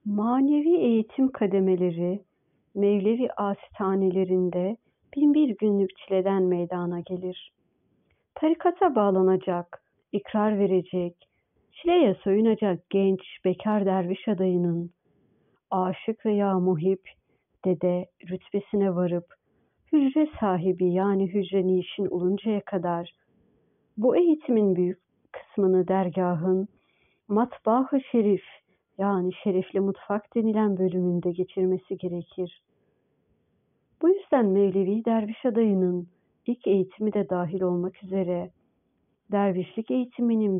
Manevi eğitim kademeleri, Mevlevi Asitanelerinde binbir günlük çileden meydana gelir. Tarikata bağlanacak, ikrar verecek, çileye soyunacak genç bekar derviş adayının, aşık veya muhip, dede rütbesine varıp, hücre sahibi yani hücre nişin oluncaya kadar, bu eğitimin büyük kısmını dergahın, matbaa-ı şerif yani şerefli mutfak denilen bölümünde geçirmesi gerekir. Bu yüzden Mevlevi derviş adayının ilk eğitimi de dahil olmak üzere dervişlik eğitiminin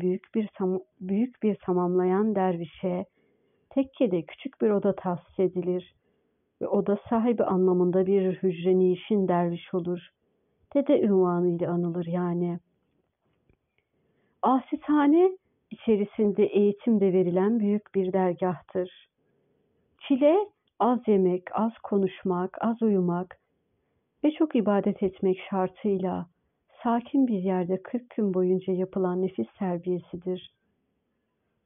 büyük bir tamamlayan dervişe tekkede küçük bir oda tahsis edilir ve oda sahibi anlamında bir hücre nişin derviş olur. Dede ünvanıyla anılır yani. Asithane içerisinde eğitim de verilen büyük bir dergahtır. Çile az yemek, az konuşmak, az uyumak ve çok ibadet etmek şartıyla sakin bir yerde 40 gün boyunca yapılan nefis terbiyesidir.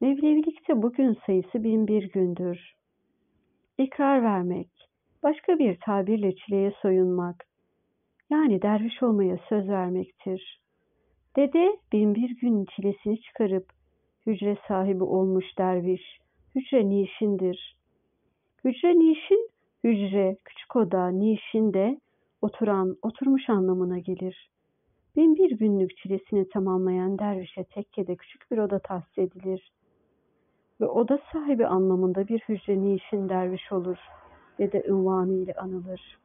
Mevlevilikte bugün sayısı 1001 gündür. İkrar vermek, başka bir tabirle çileye soyunmak, yani derviş olmaya söz vermektir. Dede 1001 gün çilesini çıkarıp hücre sahibi olmuş derviş, hücre nişindir. Hücre nişin, hücre, küçük oda, nişin de oturan, oturmuş anlamına gelir. 1001 günlük çilesini tamamlayan dervişe tekkede küçük bir oda tahsis edilir ve oda sahibi anlamında bir hücre nişin derviş olur ve de ünvanı ile anılır.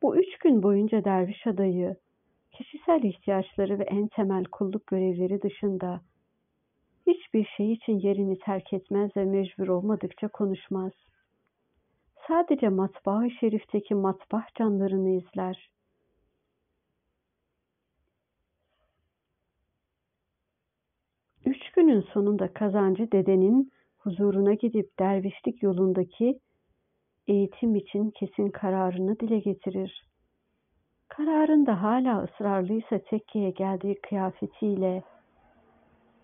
Bu 3 gün boyunca derviş adayı, kişisel ihtiyaçları ve en temel kulluk görevleri dışında hiçbir şey için yerini terk etmez ve mecbur olmadıkça konuşmaz. Sadece matbaa-ı şerifteki matbah canlarını izler. Üç günün sonunda kazancı dedenin huzuruna gidip dervişlik yolundaki eğitim için kesin kararını dile getirir. Kararında hala ısrarlıysa tekkeye geldiği kıyafetiyle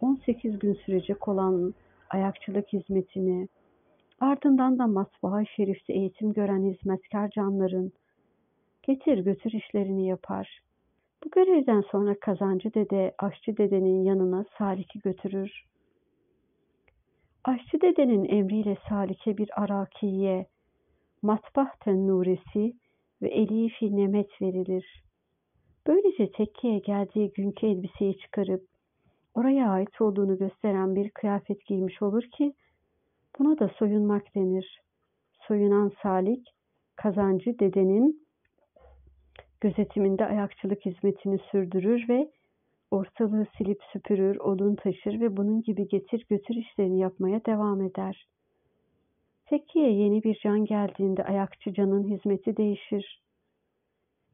18 gün sürecek olan ayakçılık hizmetini, ardından da matbaa-ı şerifte eğitim gören hizmetkar canların getir götür işlerini yapar. Bu görevden sonra kazancı dede aşçı dedenin yanına Salik'i götürür. Aşçı dedenin emriyle Salik'e bir arakiye, matbah tennuresi ve elifi nemet verilir. Böylece tekkeye geldiği günkü elbiseyi çıkarıp oraya ait olduğunu gösteren bir kıyafet giymiş olur ki buna da soyunmak denir. Soyunan Salik, kazancı dedenin gözetiminde ayakçılık hizmetini sürdürür ve ortalığı silip süpürür, odun taşır ve bunun gibi getir götür işlerini yapmaya devam eder. Tekkeye yeni bir can geldiğinde ayakçı canın hizmeti değişir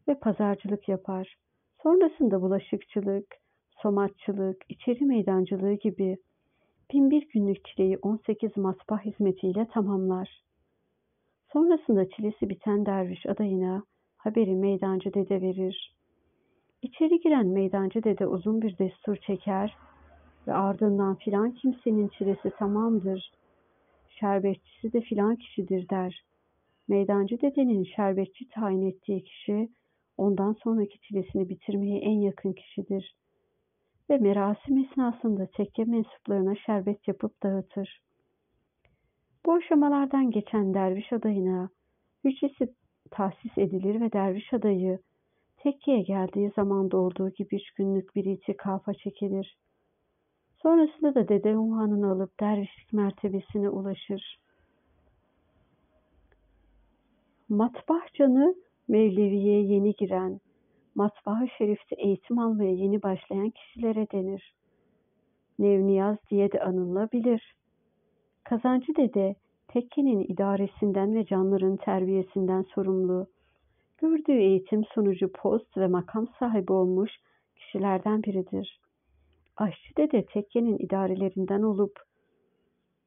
ve pazarcılık yapar. Sonrasında bulaşıkçılık, somatçılık, içeri meydancılığı gibi 1001 günlük çileyi 18 matbah hizmetiyle tamamlar. Sonrasında çilesi biten derviş adayına haberi meydancı dede verir. İçeri giren meydancı dede uzun bir destur çeker ve ardından filan kimsenin çilesi tamamdır, şerbetçisi de filan kişidir der. Meydancı dedenin şerbetçi tayin ettiği kişi ondan sonraki çilesini bitirmeye en yakın kişidir ve merasim esnasında tekke mensuplarına şerbet yapıp dağıtır. Bu aşamalardan geçen derviş adayına hücresi tahsis edilir ve derviş adayı tekkeye geldiği zamanda olduğu gibi 3 günlük bir itikafa çekilir. Sonrasında da dede unvanını alıp dervişlik mertebesine ulaşır. Matbah canı Mevleviye yeni giren, matbaa-ı şerifte eğitim almaya yeni başlayan kişilere denir. Nevniyaz diye de anılabilir. Kazancı dede tekkenin idaresinden ve canların terbiyesinden sorumlu. Gördüğü eğitim sonucu post ve makam sahibi olmuş kişilerden biridir. Aşçı dede tekkenin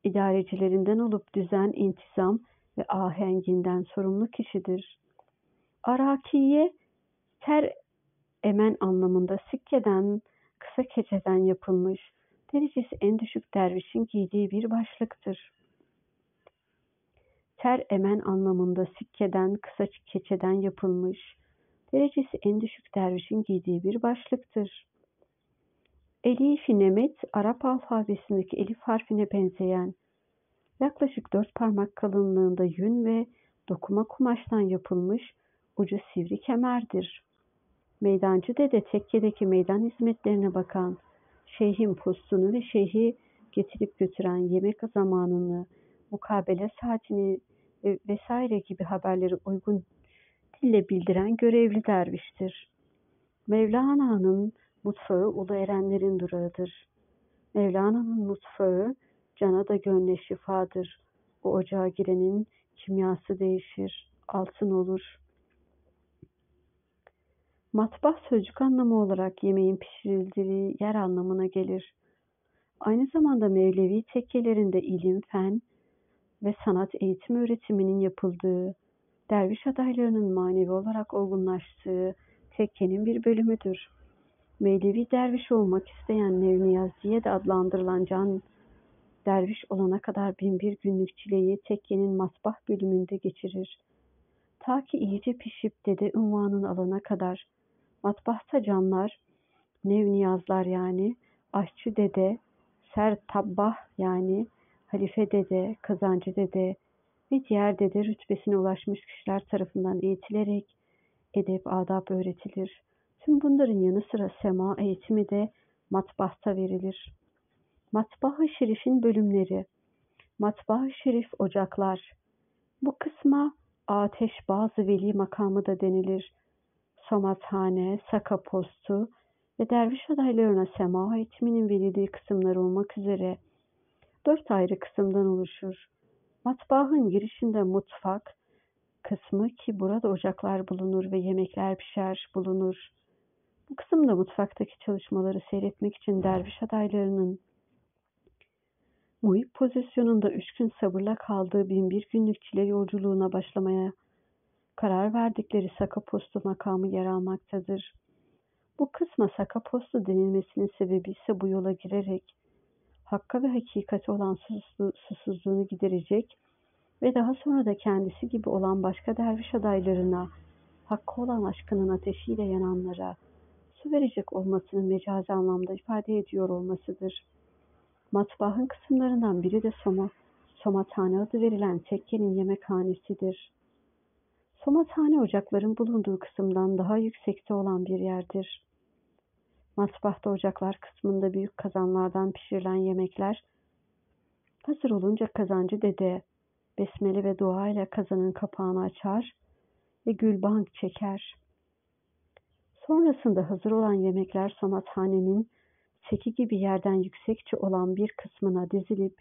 idarecilerinden olup düzen, intizam ve ahenginden sorumlu kişidir. Arakiye, ter emen anlamında sikkeden, kısa keçeden yapılmış, Derecesi en düşük dervişin giydiği bir başlıktır. Ter emen anlamında sikkeden, kısa keçeden yapılmış, derecesi en düşük dervişin giydiği bir başlıktır. Elif-i Nemet, Arap alfabesindeki elif harfine benzeyen, yaklaşık 4 parmak kalınlığında yün ve dokuma kumaştan yapılmış ucu sivri kemerdir. Meydancı dede tekkedeki meydan hizmetlerine bakan, şeyhin postunu ve şeyhi getirip götüren yemek zamanını, mukabele saatini vesaire gibi haberleri uygun dille bildiren görevli derviştir. Mevlana'nın mutfağı ulu erenlerin durağıdır. Mevlana'nın mutfağı cana da gönle şifadır. O ocağa girenin kimyası değişir, altın olur. Matbah sözcük anlamı olarak yemeğin pişirildiği yer anlamına gelir. Aynı zamanda Mevlevi tekkelerinde ilim, fen ve sanat eğitim öğretiminin yapıldığı, derviş adaylarının manevi olarak olgunlaştığı tekkenin bir bölümüdür. Mevlevi derviş olmak isteyen Nevniyaz diye de adlandırılan can, derviş olana kadar 1001 günlük çileyi tekkenin matbah bölümünde geçirir. Ta ki iyice pişip dede unvanını alana kadar. Matbahta canlar, Nevniyazlar yani, aşçı dede, sertabbah yani, halife dede, kazancı dede ve diğer dede rütbesine ulaşmış kişiler tarafından eğitilerek edep, adab öğretilir. Tüm bunların yanı sıra sema eğitimi de matbahta verilir. Matbah-ı Şerif'in bölümleri. Matbah-ı Şerif ocaklar. Bu kısma ateş bazı veli makamı da denilir. Somathane, Saka postu ve derviş adaylarına sema eğitiminin verildiği kısımlar olmak üzere 4 ayrı kısımdan oluşur. Matbaahın girişinde mutfak kısmı ki burada ocaklar bulunur ve yemekler pişer bulunur. Bu kısımda mutfaktaki çalışmaları seyretmek için derviş adaylarının muhip pozisyonunda 3 gün sabırla kaldığı 1001 günlük çile yolculuğuna başlamaya karar verdikleri Saka postu makamı yer almaktadır. Bu kısma Saka postu denilmesinin sebebi ise bu yola girerek hakka ve hakikati olan susuzluğunu giderecek ve daha sonra da kendisi gibi olan başka derviş adaylarına hakka olan aşkının ateşiyle yananlara su verecek olmasını mecazi anlamda ifade ediyor olmasıdır. Matbaahın kısımlarından biri de somathane adı verilen tekkenin yemekhanesidir. Somathane ocakların bulunduğu kısımdan daha yüksekte olan bir yerdir. Matbahta ocaklar kısmında büyük kazanlardan pişirilen yemekler hazır olunca kazancı dede besmele ve dua ile kazanın kapağını açar ve gülbank çeker. Sonrasında hazır olan yemekler somathanenin seki gibi yerden yüksekçe olan bir kısmına dizilip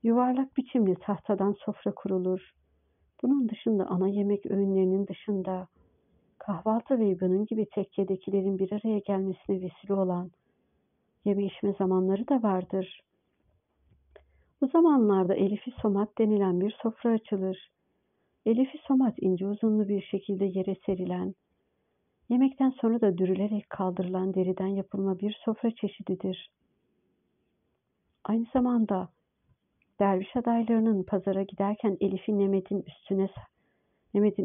yuvarlak biçimli tahtadan sofra kurulur. Bunun dışında ana yemek öğünlerinin dışında kahvaltı ve bunun gibi tekkedekilerin bir araya gelmesine vesile olan yeme içme zamanları da vardır. Bu zamanlarda Elif-i Somat denilen bir sofra açılır. Elif-i Somat ince uzunlu bir şekilde yere serilen, yemekten sonra da dürülerek kaldırılan deriden yapılma bir sofra çeşididir. Aynı zamanda derviş adaylarının pazara giderken Elif'i Nemed'in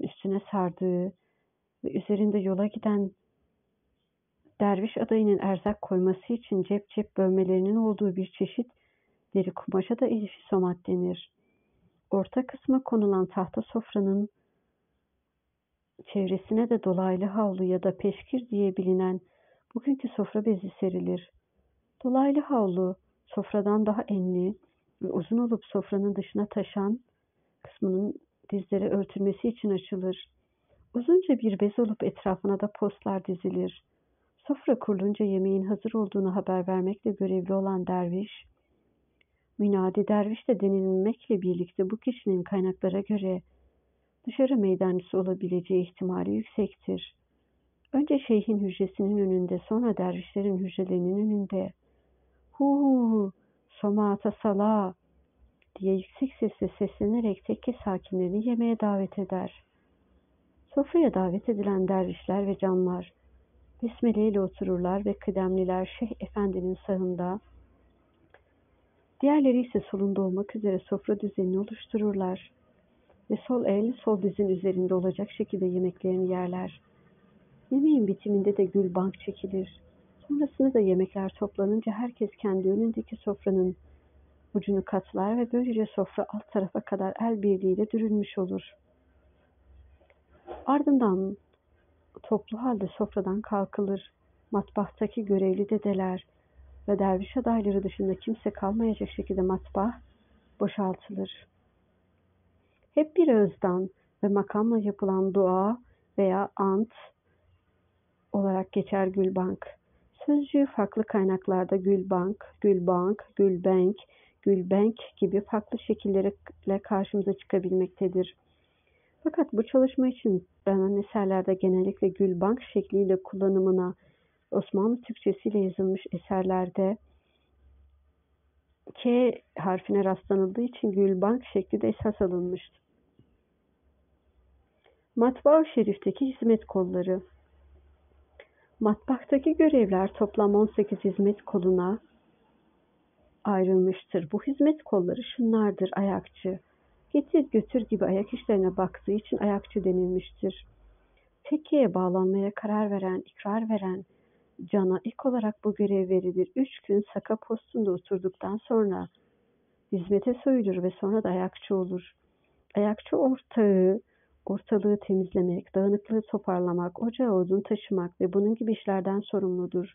üstüne sardığı ve üzerinde yola giden derviş adayının erzak koyması için cep cep bölmelerinin olduğu bir çeşit deri kumaşa da Elif-i Somat denir. Orta kısma konulan tahta sofranın çevresine de dolaylı havlu ya da peşkir diye bilinen bugünkü sofra bezi serilir. Dolaylı havlu sofradan daha enli ve uzun olup sofranın dışına taşan kısmının dizlere örtülmesi için açılır. Uzunca bir bez olup etrafına da postlar dizilir. Sofra kurulunca yemeğin hazır olduğunu haber vermekle görevli olan derviş, münadi derviş de denilmekle birlikte bu kişinin kaynaklara göre dışarı meydancısı olabileceği ihtimali yüksektir. Önce şeyhin hücresinin önünde, sonra dervişlerin hücrelerinin önünde hu somata sala diye yüksek sesle seslenerek tekke sakinlerini yemeğe davet eder. Sofraya davet edilen dervişler ve canlar besmele ile otururlar ve kıdemliler Şeyh Efendi'nin sağında, Diğerleri ise solunda olmak üzere sofra düzenini oluştururlar ve sol el sol dizin üzerinde olacak şekilde yemeklerini yerler. Yemeğin bitiminde de gülbank çekilir. Sonrasında da yemekler toplanınca herkes kendi önündeki sofranın ucunu katlar ve böylece sofra alt tarafa kadar el birliğiyle dürülmüş olur. Ardından toplu halde sofradan kalkılır. Matbahtaki görevli dedeler ve derviş adayları dışında kimse kalmayacak şekilde matbah boşaltılır. Hep bir ağızdan ve makamla yapılan dua veya ant olarak geçer gülbank. Sözcüğü farklı kaynaklarda gülbank, gülbank, gülbenk, gülbenk gibi farklı şekillerle karşımıza çıkabilmektedir. Fakat bu çalışma için beğenilen eserlerde genellikle gülbank şekliyle kullanımına Osmanlı Türkçesiyle yazılmış eserlerde K harfine rastlanıldığı için gülbank şekli de esas alınmıştır. Matbaa-ı Şerif'teki hizmet kolları. Matbahtaki görevler toplam 18 hizmet koluna ayrılmıştır. Bu hizmet kolları şunlardır: ayakçı. Getir götür gibi ayak işlerine baktığı için ayakçı denilmiştir. Tekkeye bağlanmaya karar veren, ikrar veren cana ilk olarak bu görev verilir. 3 gün saka postunda oturduktan sonra hizmete soyulur ve sonra da ayakçı olur. Ayakçı ortalığı temizlemek, dağınıklığı toparlamak, ocağa odun taşımak ve bunun gibi işlerden sorumludur.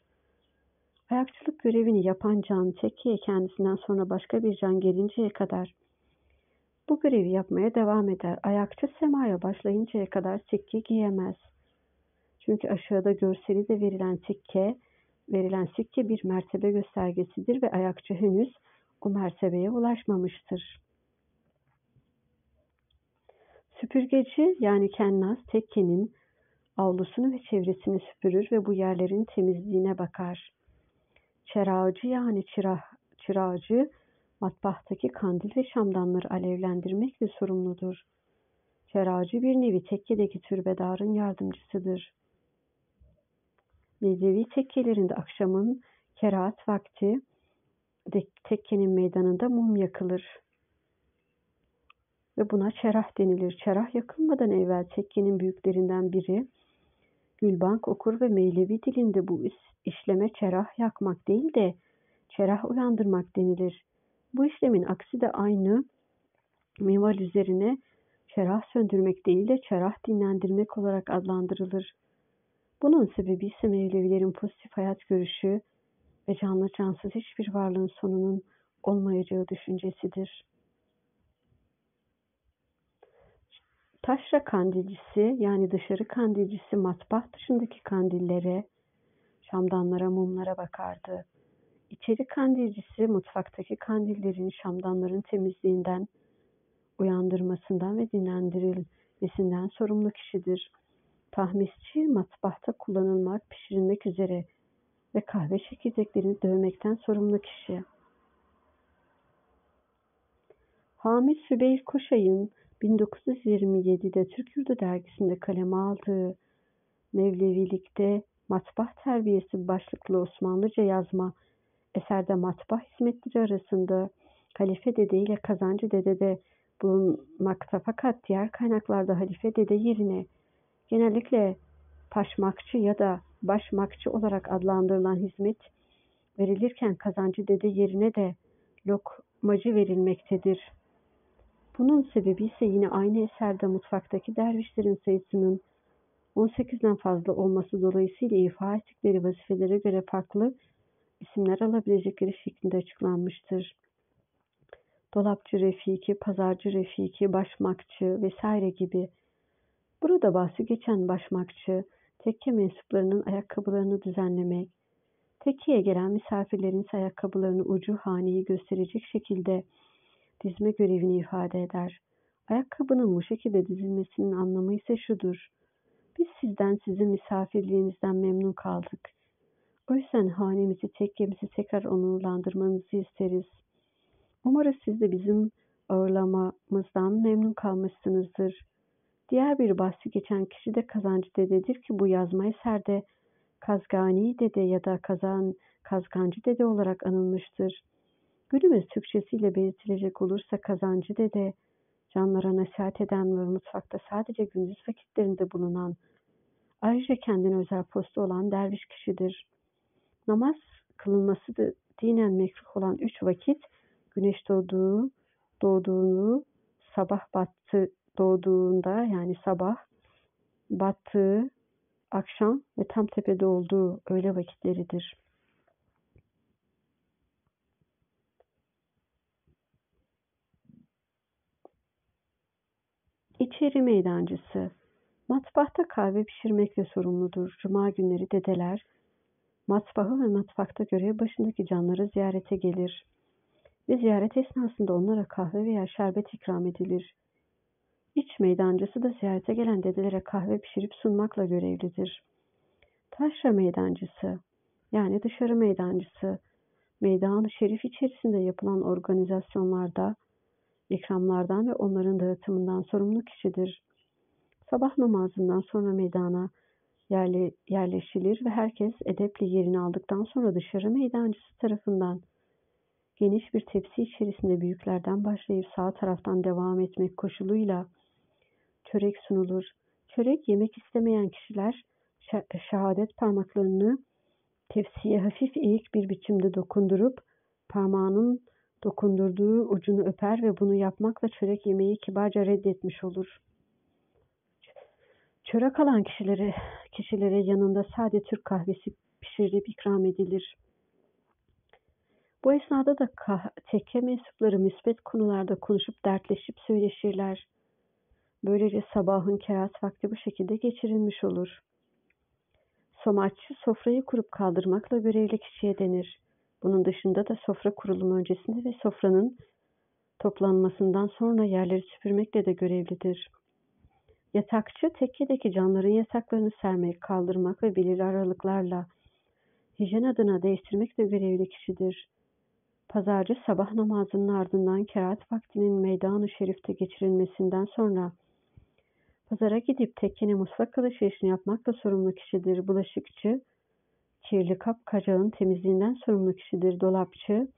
Ayakçılık görevini yapan can tekkeye kendisinden sonra başka bir can gelinceye kadar bu görevi yapmaya devam eder. Ayakçı semaya başlayıncaya kadar sikke giyemez. Çünkü aşağıda görseli de verilen sikke bir mertebe göstergesidir ve ayakçı henüz o mertebeye ulaşmamıştır. Süpürgeci yani kennaz tekkenin avlusunu ve çevresini süpürür ve bu yerlerin temizliğine bakar. Çırağcı yani çırağcı matbahtaki kandil ve şamdanları alevlendirmekle sorumludur. Çırağcı bir nevi tekkedeki türbedarın yardımcısıdır. Nezevi tekkelerinde akşamın kerahat vakti tekkenin meydanında mum yakılır ve buna çerah denilir. Çerah yakılmadan evvel tekkenin büyüklerinden biri gülbank okur ve Mevlevi dilinde bu işleme çerah yakmak değil de çerah uyandırmak denilir. Bu işlemin aksi de aynı minval üzerine çerah söndürmek değil de çerah dinlendirmek olarak adlandırılır. Bunun sebebi ise Mevlevilerin pozitif hayat görüşü ve canlı cansız hiçbir varlığın sonunun olmayacağı düşüncesidir. Taşra kandilcisi yani dışarı kandilcisi matbah dışındaki kandillere, şamdanlara, mumlara bakardı. İçeri kandilcisi mutfaktaki kandillerin, şamdanların temizliğinden, uyandırmasından ve dinlendirilmesinden sorumlu kişidir. Tahmisçi matbahta kullanılmak, pişirilmek üzere ve kahve çekirdeklerini dövmekten sorumlu kişi. Hamit Sübeyir Koşay'ın 1927'de Türk Yurdu dergisinde kaleme aldığı Mevlevilikte Matbah Terbiyesi başlıklı Osmanlıca yazma eserde matbah hizmetleri arasında Halife Dede ile Kazancı Dede'de bulunmakta, fakat diğer kaynaklarda Halife Dede yerine genellikle paşmakçı ya da başmakçı olarak adlandırılan hizmet verilirken Kazancı Dede yerine de lokmacı verilmektedir. Bunun sebebi ise yine aynı eserde mutfaktaki dervişlerin sayısının 18'den fazla olması dolayısıyla ifa ettikleri vazifelere göre farklı isimler alabilecekleri şeklinde açıklanmıştır. Dolapçı Refiki, pazarcı Refiki, başmakçı vesaire gibi. Burada bahsi geçen başmakçı, tekke mensuplarının ayakkabılarını düzenlemek, tekkeye gelen misafirlerin ise ayakkabılarını ucu haneyi gösterecek şekilde dizme görevini ifade eder. Ayakkabının bu şekilde dizilmesinin anlamı ise şudur: biz sizden, sizin misafirliğinizden memnun kaldık. O yüzden hanemizi, tekkemizi tekrar onurlandırmanızı isteriz. Umarız siz de bizim ağırlamamızdan memnun kalmışsınızdır. Diğer bir bahsi geçen kişi de Kazancı Dede'dir ki bu yazma eserde Kazgani Dede ya da Kazgancı Dede olarak anılmıştır. Günümüz Türkçesiyle belirtilecek olursa kazancı dede, canlara nasihat eden ve mutfakta sadece gündüz vakitlerinde bulunan, ayrıca kendine özel postu olan derviş kişidir. Namaz kılınması da dinen mekruh olan 3 vakit, güneş doğduğunu, sabah battı doğduğunda yani sabah, battığı, akşam ve tam tepede olduğu öğle vakitleridir. İçeri meydancısı. Matbahta kahve pişirmekle sorumludur. Cuma günleri dedeler, matbahı ve matbakta görev başındaki canları ziyarete gelir ve ziyaret esnasında onlara kahve veya şerbet ikram edilir. İç meydancısı da ziyarete gelen dedelere kahve pişirip sunmakla görevlidir. Taşra meydancısı yani dışarı meydancısı, meydan-ı şerif içerisinde yapılan organizasyonlarda, ikramlardan ve onların dağıtımından sorumlu kişidir. Sabah namazından sonra meydana yerleşilir ve herkes edeple yerini aldıktan sonra dışarı meydancısı tarafından geniş bir tepsi içerisinde büyüklerden başlayıp sağ taraftan devam etmek koşuluyla çörek sunulur. Çörek yemek istemeyen kişiler şehadet parmaklarını tepsiye hafif eğik bir biçimde dokundurup parmağının dokundurduğu ucunu öper ve bunu yapmakla çörek yemeği kibarca reddetmiş olur. Çörek alan kişilere yanında sade Türk kahvesi pişirilip ikram edilir. Bu esnada da tekke mensupları müsbet konularda konuşup dertleşip söyleşirler. Böylece sabahın kerat vakti bu şekilde geçirilmiş olur. Somaççı sofrayı kurup kaldırmakla görevli kişiye denir. Bunun dışında da sofra kurulumu öncesinde ve sofranın toplanmasından sonra yerleri süpürmekle de görevlidir. Yatakçı tekkedeki canların yataklarını sermek, kaldırmak ve belirli aralıklarla hijyen adına değiştirmekle görevli kişidir. Pazarcı sabah namazının ardından kerahat vaktinin meydan-ı şerifte geçirilmesinden sonra pazara gidip tekkenin mutfak alışverişini yapmakla sorumlu kişidir. Bulaşıkçı, kirli kapkacağın temizliğinden sorumlu kişidir. Dolapçı,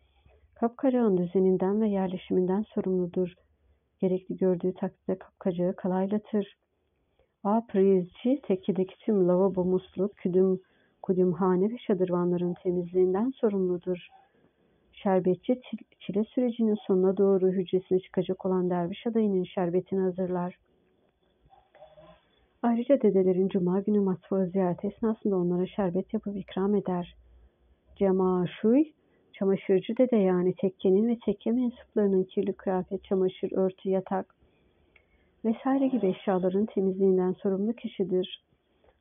kapkacağın düzeninden ve yerleşiminden sorumludur. Gerekli gördüğü takdirde kapkacağı kalaylatır. Prizci, tekkedeki tüm lavabo, musluk, kudümhane ve şadırvanların temizliğinden sorumludur. Şerbetçi, çile sürecinin sonuna doğru hücresine çıkacak olan derviş adayının şerbetini hazırlar. Ayrıca dedelerin cuma günü matbaayı ziyareti esnasında onlara şerbet yapıp ikram eder. Cemaşuy, çamaşırcı dede yani tekkenin ve tekke mensuplarının kirli kıyafet, çamaşır, örtü, yatak vesaire gibi eşyaların temizliğinden sorumlu kişidir.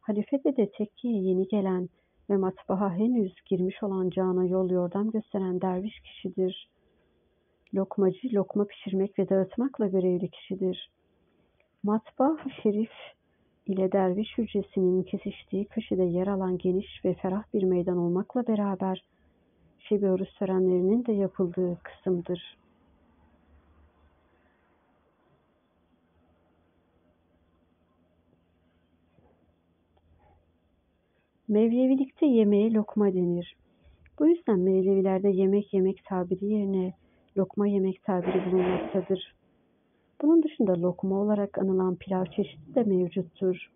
Halife dede tekkeye yeni gelen ve matbaha henüz girmiş olan cana yol yordam gösteren derviş kişidir. Lokmacı, lokma pişirmek ve dağıtmakla görevli kişidir. Matbah-ı şerif ile derviş hücresinin kesiştiği köşede yer alan geniş ve ferah bir meydan olmakla beraber şebi oruç törenlerinin de yapıldığı kısımdır. Mevlevilikte yemeğe lokma denir. Bu yüzden Mevlevilerde yemek yemek tabiri yerine lokma yemek tabiri bulunmaktadır. Bunun dışında lokma olarak anılan pilav çeşidi de mevcuttur.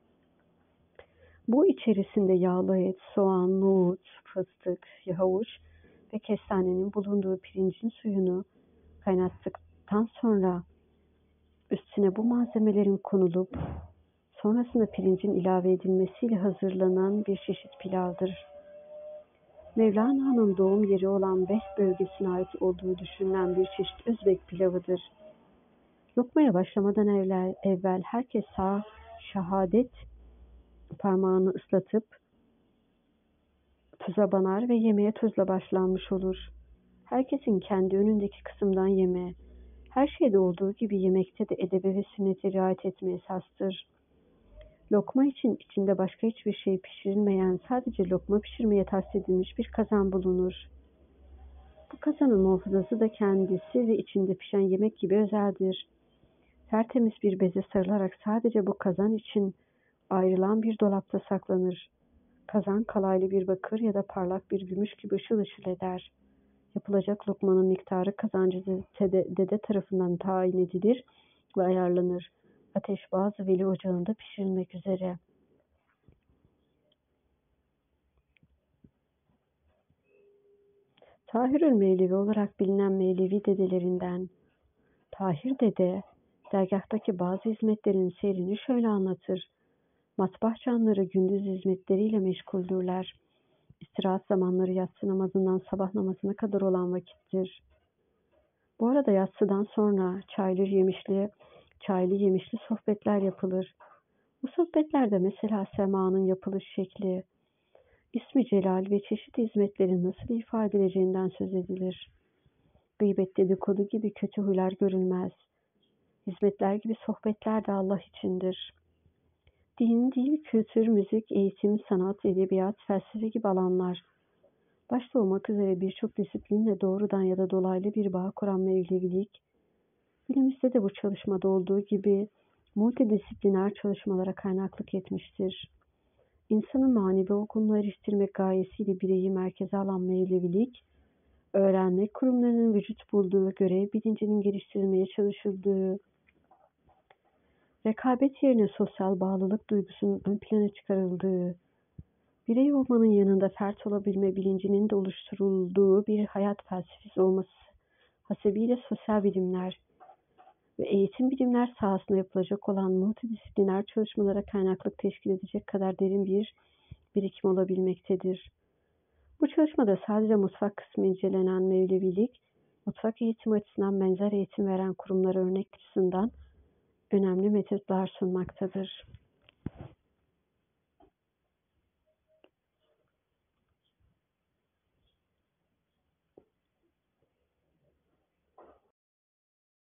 Bu içerisinde yağlı et, soğan, nohut, fıstık, havuç ve kestanenin bulunduğu pirincin suyunu kaynattıktan sonra üstüne bu malzemelerin konulup sonrasında pirincin ilave edilmesiyle hazırlanan bir çeşit pilavdır. Mevlana'nın doğum yeri olan Beh bölgesine ait olduğu düşünülen bir çeşit Özbek pilavıdır. Lokmaya başlamadan evvel herkes sağ şehadet parmağını ıslatıp tuza banar ve yemeğe tuzla başlanmış olur. Herkesin kendi önündeki kısımdan yeme, her şeyde olduğu gibi yemekte de edebe ve sünnete riayet etme esastır. Lokma için içinde başka hiçbir şey pişirilmeyen, sadece lokma pişirmeye tahsis edilmiş bir kazan bulunur. Bu kazanın muhafazası da kendisi ve içinde pişen yemek gibi özeldir. Tertemiz bir beze sarılarak sadece bu kazan için ayrılan bir dolapta saklanır. Kazan kalaylı bir bakır ya da parlak bir gümüş gibi ışıl ışıl eder. Yapılacak lokmanın miktarı kazancı dede tarafından tayin edilir ve ayarlanır. Ateş bazı veli ocağında pişirilmek üzere. Tahirül Mevlevi olarak bilinen Mevlevi dedelerinden Tahir Dede, dergahtaki bazı hizmetlerin seyrini şöyle anlatır. Matbah canları gündüz hizmetleriyle meşguldürler. İstirahat zamanları yatsı namazından sabah namazına kadar olan vakittir. Bu arada yatsıdan sonra çaylı yemişli sohbetler yapılır. Bu sohbetlerde mesela semanın yapılış şekli, ismi celal ve çeşitli hizmetlerin nasıl ifade edileceğinden söz edilir. Gıybet, dedikodu gibi kötü huylar görülmez. Hizmetler gibi sohbetler de Allah içindir. Din, dil, kültür, müzik, eğitim, sanat, edebiyat, felsefe gibi alanlar, başta olmak üzere birçok disiplinle doğrudan ya da dolaylı bir bağ kuran Mevlevilik, günümüzde de bu çalışmada olduğu gibi multidisipliner çalışmalara kaynaklık etmiştir. İnsanın manevi olgunluğa eriştirmek gayesiyle bireyi merkeze alan Mevlevilik, öğrenmek kurumlarının vücut bulduğu görev bilincinin geliştirilmeye çalışıldığı, rekabet yerine sosyal bağlılık duygusunun ön plana çıkarıldığı, birey olmanın yanında fert olabilme bilincinin de oluşturulduğu bir hayat felsefesi olması hasebiyle sosyal bilimler ve eğitim bilimler sahasında yapılacak olan multidisipliner çalışmalara kaynaklık teşkil edecek kadar derin bir birikim olabilmektedir. Bu çalışmada sadece mutfak kısmı incelenen Mevlevilik, mutfak eğitimi açısından benzer eğitim veren kurumlara örnek açısından önemli metotlar sunmaktadır.